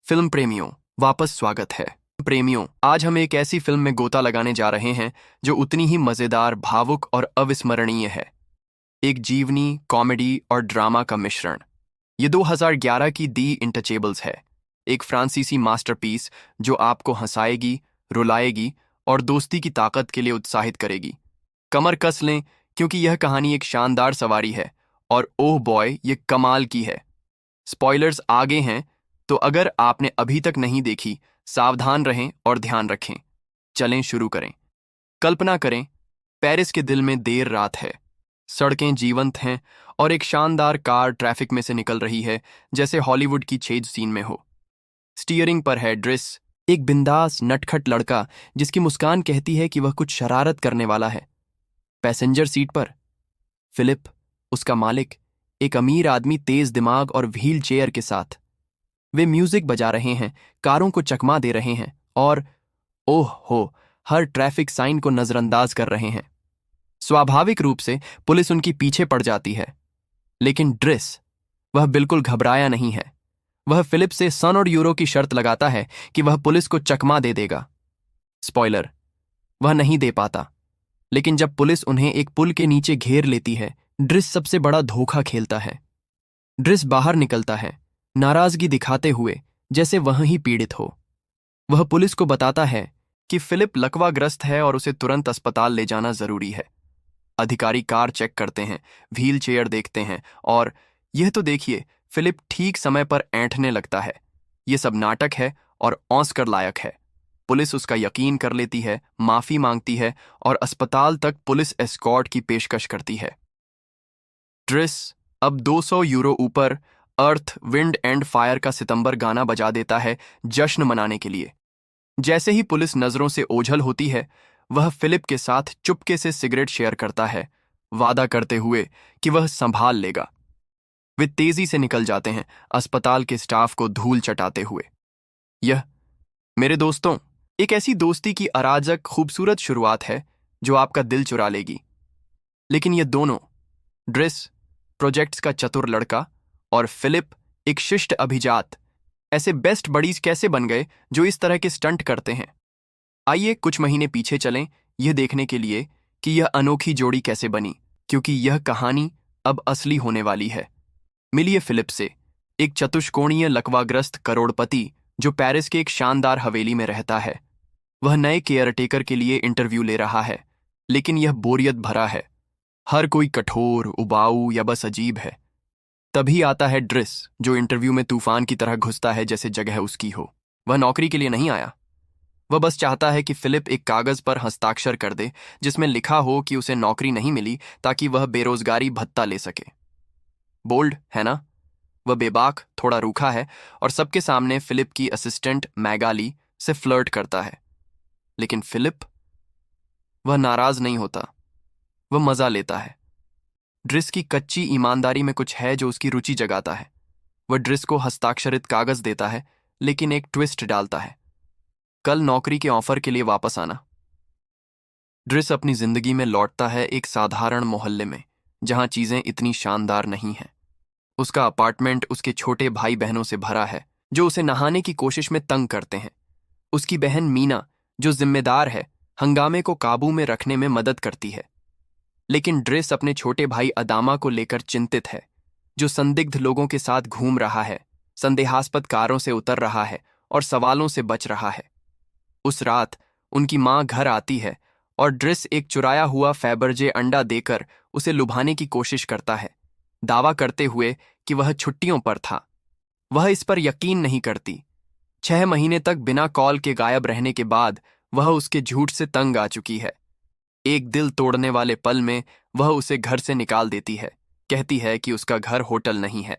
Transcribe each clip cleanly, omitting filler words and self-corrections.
Film प्रेमियों, वापस स्वागत है। प्रेमियों, आज हम एक ऐसी फिल्म में गोता लगाने जा रहे हैं जो उतनी ही मजेदार, भावुक और अविस्मरणीय है। एक जीवनी, कॉमेडी और ड्रामा का मिश्रण। ये 2011 की दी इंटचेबल्स है, एक फ्रांसीसी मास्टरपीस जो आपको हंसाएगी, रुलाएगी और दोस्ती की ताकत के लिए उत्साहित करेगी। कमर कस लें, क्योंकि यह कहानी एक शानदार सवारी है और ओह बॉय, ये कमाल की है। स्पॉयलर्स आगे हैं, तो अगर आपने अभी तक नहीं देखी, सावधान रहें और ध्यान रखें। चलें शुरू करें। कल्पना करें, पेरिस के दिल में देर रात है। सड़कें जीवंत हैं और एक शानदार कार ट्रैफिक में से निकल रही है, जैसे हॉलीवुड की चेज सीन में हो। स्टीयरिंग पर है ड्रिस, एक बिंदास नटखट लड़का जिसकी मुस्कान कहती है कि वह कुछ शरारत करने वाला है। पैसेंजर सीट पर फिलिप, उसका मालिक, एक अमीर आदमी तेज दिमाग और व्हील चेयर के साथ। वे म्यूजिक बजा रहे हैं, कारों को चकमा दे रहे हैं और ओह हो, हर ट्रैफिक साइन को नजरअंदाज कर रहे हैं। स्वाभाविक रूप से पुलिस उनकी पीछे पड़ जाती है, लेकिन ड्रिस, वह बिल्कुल घबराया नहीं है। वह फिलिप से सन और यूरो की शर्त लगाता है कि वह पुलिस को चकमा दे देगा। स्पॉइलर, वह नहीं दे पाता, लेकिन जब पुलिस उन्हें एक पुल के नीचे घेर लेती है, ड्रिस सबसे बड़ा धोखा खेलता है। ड्रिस बाहर निकलता है, नाराजगी दिखाते हुए, जैसे वह ही पीड़ित हो। वह पुलिस को बताता है कि फिलिप लकवाग्रस्त है और उसे तुरंत अस्पताल ले जाना जरूरी है। अधिकारी कार चेक करते हैं, व्हील चेयर देखते हैं और यह तो देखिए, फिलिप ठीक समय पर ऐंठने लगता है। यह सब नाटक है और ऑस्कर लायक है। पुलिस उसका यकीन कर लेती है, माफी मांगती है और अस्पताल तक पुलिस एस्कॉर्ट की पेशकश करती है। ड्रिस अब 200 यूरो ऊपर अर्थ, विंड एंड फायर का सितंबर गाना बजा देता है जश्न मनाने के लिए। जैसे ही पुलिस नजरों से ओझल होती है, वह फिलिप के साथ चुपके से सिगरेट शेयर करता है, वादा करते हुए कि वह संभाल लेगा। वे तेजी से निकल जाते हैं, अस्पताल के स्टाफ को धूल चटाते हुए। यह, मेरे दोस्तों, एक ऐसी दोस्ती की अराजक खूबसूरत शुरुआत है जो आपका दिल चुरा लेगी। लेकिन ये दोनों, ड्रिस, प्रोजेक्ट्स का चतुर लड़का, और फिलिप, एक शिष्ट अभिजात, ऐसे बेस्ट बडीज कैसे बन गए जो इस तरह के स्टंट करते हैं। आइए कुछ महीने पीछे चलें, यह देखने के लिए कि यह अनोखी जोड़ी कैसे बनी, क्योंकि यह कहानी अब असली होने वाली है। मिलिए फिलिप से, एक चतुष्कोणीय लकवाग्रस्त करोड़पति जो पेरिस के एक शानदार हवेली में रहता है। वह नए केयरटेकर के लिए इंटरव्यू ले रहा है, लेकिन यह बोरियत भरा है। हर कोई कठोर, उबाऊ या बस अजीब है। तभी आता है ड्रिस, जो इंटरव्यू में तूफान की तरह घुसता है जैसे जगह उसकी हो। वह नौकरी के लिए नहीं आया, वह बस चाहता है कि फिलिप एक कागज पर हस्ताक्षर कर दे जिसमें लिखा हो कि उसे नौकरी नहीं मिली ताकि वह बेरोजगारी भत्ता ले सके। बोल्ड है ना? वह बेबाक, थोड़ा रूखा है और सबके सामने फिलिप की असिस्टेंट मैगाली से फ्लर्ट करता है। लेकिन फिलिप, वह नाराज नहीं होता, वह मजा लेता है। ड्रिस की कच्ची ईमानदारी में कुछ है जो उसकी रुचि जगाता है। वह ड्रिस को हस्ताक्षरित कागज देता है, लेकिन एक ट्विस्ट डालता है, कल नौकरी के ऑफर के लिए वापस आना। ड्रिस अपनी जिंदगी में लौटता है एक साधारण मोहल्ले में, जहां चीजें इतनी शानदार नहीं हैं। उसका अपार्टमेंट उसके छोटे भाई बहनों से भरा है, जो उसे नहाने की कोशिश में तंग करते हैं। उसकी बहन मीना, जो जिम्मेदार है, हंगामे को काबू में रखने में मदद करती है। लेकिन ड्रिस अपने छोटे भाई अदामा को लेकर चिंतित है, जो संदिग्ध लोगों के साथ घूम रहा है, संदेहास्पद कारों से उतर रहा है और सवालों से बच रहा है। उस रात उनकी मां घर आती है और ड्रिस एक चुराया हुआ फैबर्जे अंडा देकर उसे लुभाने की कोशिश करता है, दावा करते हुए कि वह छुट्टियों पर था। वह इस पर यकीन नहीं करती। 6 महीने तक बिना कॉल के गायब रहने के बाद वह उसके झूठ से तंग आ चुकी है। एक दिल तोड़ने वाले पल में वह उसे घर से निकाल देती है, कहती है कि उसका घर होटल नहीं है।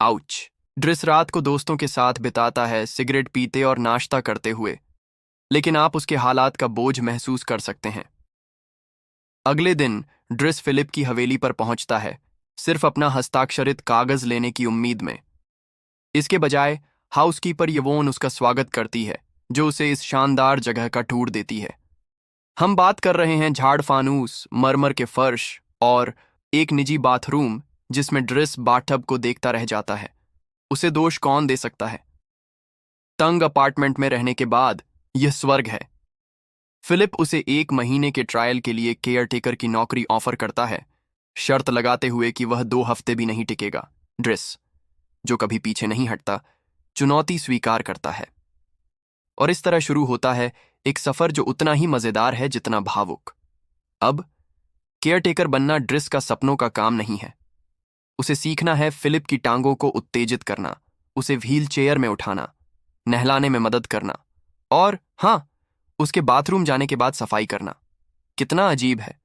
आउच। ड्रिस रात को दोस्तों के साथ बिताता है, सिगरेट पीते और नाश्ता करते हुए, लेकिन आप उसके हालात का बोझ महसूस कर सकते हैं। अगले दिन ड्रिस फिलिप की हवेली पर पहुंचता है, सिर्फ अपना हस्ताक्षरित कागज लेने की उम्मीद में। इसके बजाय हाउसकीपर यवोन उसका स्वागत करती है, जो उसे इस शानदार जगह का टूर देती है। हम बात कर रहे हैं झाड़ फानूस, मरमर के फर्श और एक निजी बाथरूम जिसमें ड्रिस बाथटब को देखता रह जाता है। उसे दोष कौन दे सकता है? तंग अपार्टमेंट में रहने के बाद यह स्वर्ग है। फिलिप उसे 1 महीने के ट्रायल के लिए केयरटेकर की नौकरी ऑफर करता है, शर्त लगाते हुए कि वह 2 हफ्ते भी नहीं टिकेगा। ड्रिस, जो कभी पीछे नहीं हटता, चुनौती स्वीकार करता है। और इस तरह शुरू होता है एक सफर जो उतना ही मजेदार है जितना भावुक। अब केयरटेकर बनना ड्रिस का सपनों का काम नहीं है। उसे सीखना है फिलिप की टांगों को उत्तेजित करना, उसे व्हील चेयर में उठाना, नहलाने में मदद करना और हाँ, उसके बाथरूम जाने के बाद सफाई करना। कितना अजीब है।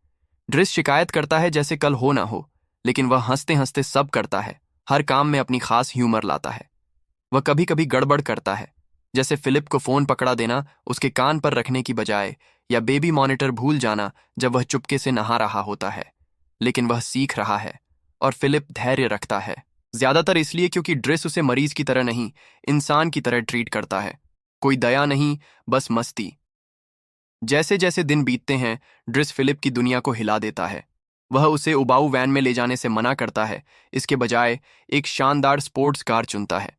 ड्रिस शिकायत करता है जैसे कल हो ना हो, लेकिन वह हंसते हंसते सब करता है, हर काम में अपनी खास ह्यूमर लाता है। वह कभी कभी गड़बड़ करता है, जैसे फिलिप को फोन पकड़ा देना उसके कान पर रखने की बजाय, या बेबी मॉनिटर भूल जाना जब वह चुपके से नहा रहा होता है। लेकिन वह सीख रहा है और फिलिप धैर्य रखता है, ज्यादातर इसलिए क्योंकि ड्रिस उसे मरीज की तरह नहीं, इंसान की तरह ट्रीट करता है। कोई दया नहीं, बस मस्ती। जैसे जैसे दिन बीतते हैं, ड्रिस फिलिप की दुनिया को हिला देता है। वह उसे उबाऊ वैन में ले जाने से मना करता है, इसके बजाय एक शानदार स्पोर्ट्स कार चुनता है।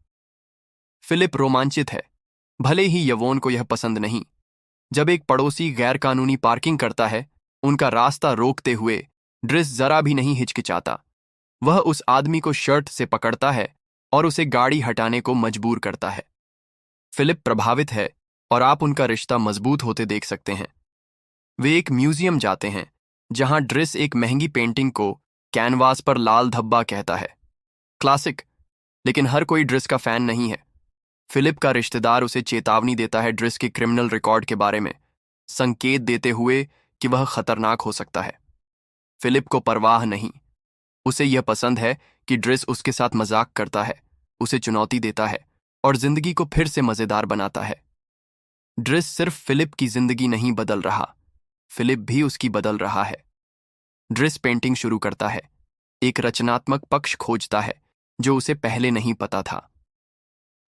फिलिप रोमांचित है, भले ही यवोन को यह पसंद नहीं। जब एक पड़ोसी गैरकानूनी पार्किंग करता है, उनका रास्ता रोकते हुए ड्रिस जरा भी नहीं हिचकिचाता। वह उस आदमी को शर्ट से पकड़ता है और उसे गाड़ी हटाने को मजबूर करता है। फिलिप प्रभावित है और आप उनका रिश्ता मजबूत होते देख सकते हैं। वे एक म्यूजियम जाते हैं जहां ड्रिस एक महंगी पेंटिंग को कैनवास पर लाल धब्बा कहता है, क्लासिक। लेकिन हर कोई ड्रिस का फैन नहीं है। फिलिप का रिश्तेदार उसे चेतावनी देता है ड्रिस के क्रिमिनल रिकॉर्ड के बारे में, संकेत देते हुए कि वह खतरनाक हो सकता है। फिलिप को परवाह नहीं। उसे यह पसंद है कि ड्रिस उसके साथ मजाक करता है, उसे चुनौती देता है और जिंदगी को फिर से मजेदार बनाता है। ड्रिस सिर्फ फिलिप की जिंदगी नहीं बदल रहा, फिलिप भी उसकी बदल रहा है। ड्रिस पेंटिंग शुरू करता है, एक रचनात्मक पक्ष खोजता है जो उसे पहले नहीं पता था।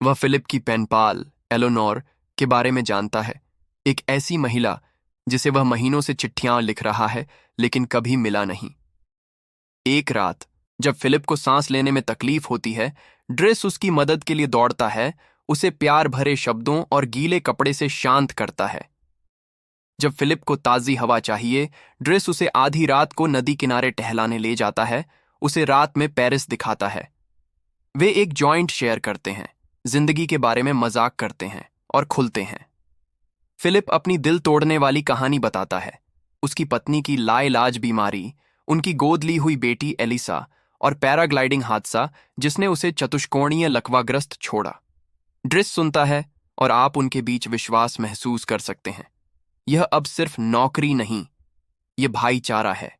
वह फिलिप की पेनपाल एलोनोर के बारे में जानता है, एक ऐसी महिला जिसे वह महीनों से चिट्ठियां लिख रहा है लेकिन कभी मिला नहीं। एक रात जब फिलिप को सांस लेने में तकलीफ होती है, ड्रिस उसकी मदद के लिए दौड़ता है, उसे प्यार भरे शब्दों और गीले कपड़े से शांत करता है। जब फिलिप को ताजी हवा चाहिए, ड्रिस उसे आधी रात को नदी किनारे टहलाने ले जाता है, उसे रात में पेरिस दिखाता है। वे एक जॉइंट शेयर करते हैं, जिंदगी के बारे में मजाक करते हैं और खुलते हैं। फिलिप अपनी दिल तोड़ने वाली कहानी बताता है, उसकी पत्नी की लाइलाज बीमारी, उनकी गोद ली हुई बेटी एलिसा और पैराग्लाइडिंग हादसा जिसने उसे चतुष्कोणीय लकवाग्रस्त छोड़ा। ड्रिस सुनता है और आप उनके बीच विश्वास महसूस कर सकते हैं। यह अब सिर्फ नौकरी नहीं, यह भाईचारा है।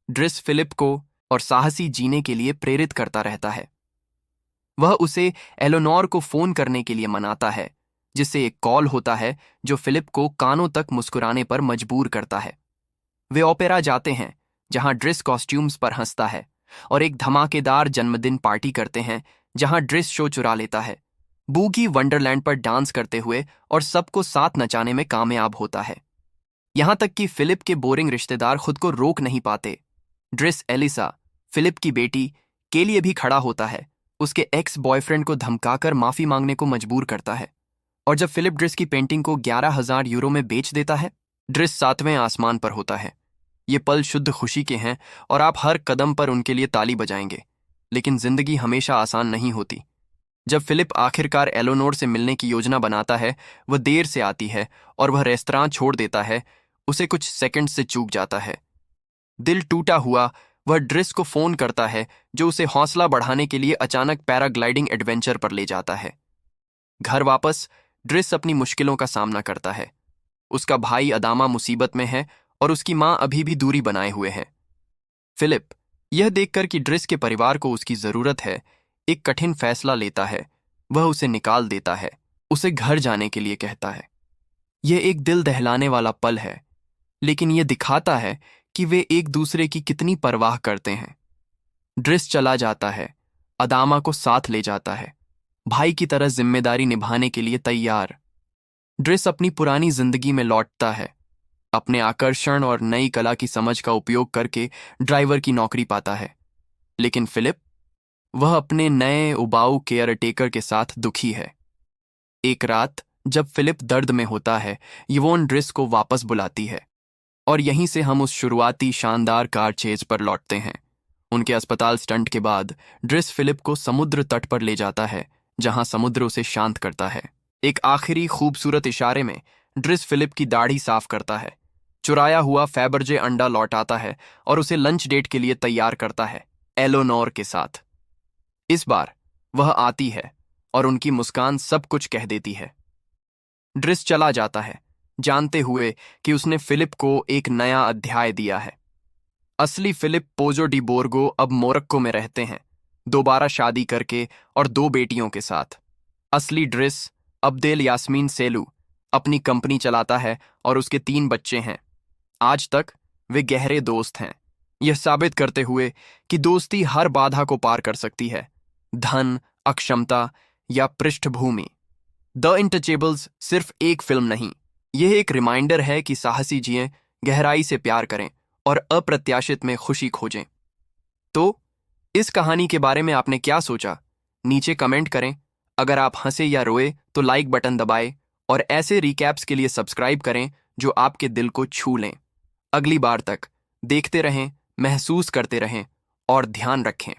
ड्रिस फिलिप को और साहसी जीने के लिए प्रेरित करता रहता है। वह उसे एलोनोर को फोन करने के लिए मनाता है, जिससे एक कॉल होता है जो फिलिप को कानों तक मुस्कुराने पर मजबूर करता है। वे ओपेरा जाते हैं जहां ड्रिस कॉस्ट्यूम्स पर हंसता है और एक धमाकेदार जन्मदिन पार्टी करते हैं जहां ड्रिस शो चुरा लेता है, बूगी वंडरलैंड पर डांस करते हुए और सबको साथ नचाने में कामयाब होता है। यहां तक कि फिलिप के बोरिंग रिश्तेदार खुद को रोक नहीं पाते। ड्रिस एलिसा, फिलिप की बेटी, के लिए भी खड़ा होता है, उसके एक्स बॉयफ्रेंड को धमकाकर माफी मांगने को मजबूर करता है। और जब फिलिप ड्रिस की पेंटिंग को 11,000 यूरो में बेच देता है, ड्रिस 7वें आसमान पर होता है। ये पल शुद्ध खुशी के हैं और आप हर कदम पर उनके लिए ताली बजाएंगे। लेकिन जिंदगी हमेशा आसान नहीं होती। जब फिलिप आखिरकार एलोनोर से मिलने की योजना बनाता है, वह देर से आती है और वह रेस्तरां छोड़ देता है, उसे कुछ सेकंड से चूक जाता है। दिल टूटा हुआ वह ड्रिस को फोन करता है जो उसे हौसला बढ़ाने के लिए अचानक पैराग्लाइडिंग एडवेंचर पर ले जाता है। घर वापस ड्रिस अपनी मुश्किलों का सामना करता है। उसका भाई अदामा मुसीबत में है और उसकी मां अभी भी दूरी बनाए हुए है। फिलिप, यह देखकर कि ड्रिस के परिवार को उसकी जरूरत है, एक कठिन फैसला लेता है। वह उसे निकाल देता है, उसे घर जाने के लिए कहता है। यह एक दिल दहलाने वाला पल है, लेकिन यह दिखाता है कि वे एक दूसरे की कितनी परवाह करते हैं। ड्रिस चला जाता है, अदामा को साथ ले जाता है, भाई की तरह जिम्मेदारी निभाने के लिए तैयार। ड्रिस अपनी पुरानी जिंदगी में लौटता है, अपने आकर्षण और नई कला की समझ का उपयोग करके ड्राइवर की नौकरी पाता है। लेकिन फिलिप, वह अपने नए उबाऊ केयर टेकर के साथ दुखी है। एक रात जब फिलिप दर्द में होता है, यवोन ड्रिस को वापस बुलाती है और यहीं से हम उस शुरुआती शानदार कार चेज पर लौटते हैं। उनके अस्पताल स्टंट के बाद ड्रिस फिलिप को समुद्र तट पर ले जाता है, जहां समुद्र उसे शांत करता है। एक आखिरी खूबसूरत इशारे में ड्रिस फिलिप की दाढ़ी साफ करता है, चुराया हुआ फैबरजे अंडा लौटाता है और उसे लंच डेट के लिए तैयार करता है, एलोनोर के साथ। इस बार वह आती है और उनकी मुस्कान सब कुछ कह देती है। ड्रिस चला जाता है, जानते हुए कि उसने फिलिप को एक नया अध्याय दिया है। असली फिलिप पोजो डी बोर्गो अब मोरक्को में रहते हैं, दोबारा शादी करके और 2 बेटियों के साथ। असली ड्रिस अब्देल यास्मीन सेलू अपनी कंपनी चलाता है और उसके 3 बच्चे हैं। आज तक वे गहरे दोस्त हैं, यह साबित करते हुए कि दोस्ती हर बाधा को पार कर सकती है, धन, अक्षमता या पृष्ठभूमि। द इंटचेबल्स सिर्फ एक फिल्म नहीं, यह एक रिमाइंडर है कि साहसी जिएं, गहराई से प्यार करें और अप्रत्याशित में खुशी खोजें। तो इस कहानी के बारे में आपने क्या सोचा? नीचे कमेंट करें। अगर आप हंसे या रोए तो लाइक बटन दबाएं और ऐसे रिकैप्स के लिए सब्सक्राइब करें जो आपके दिल को छू लें। अगली बार तक देखते रहें, महसूस करते रहें और ध्यान रखें।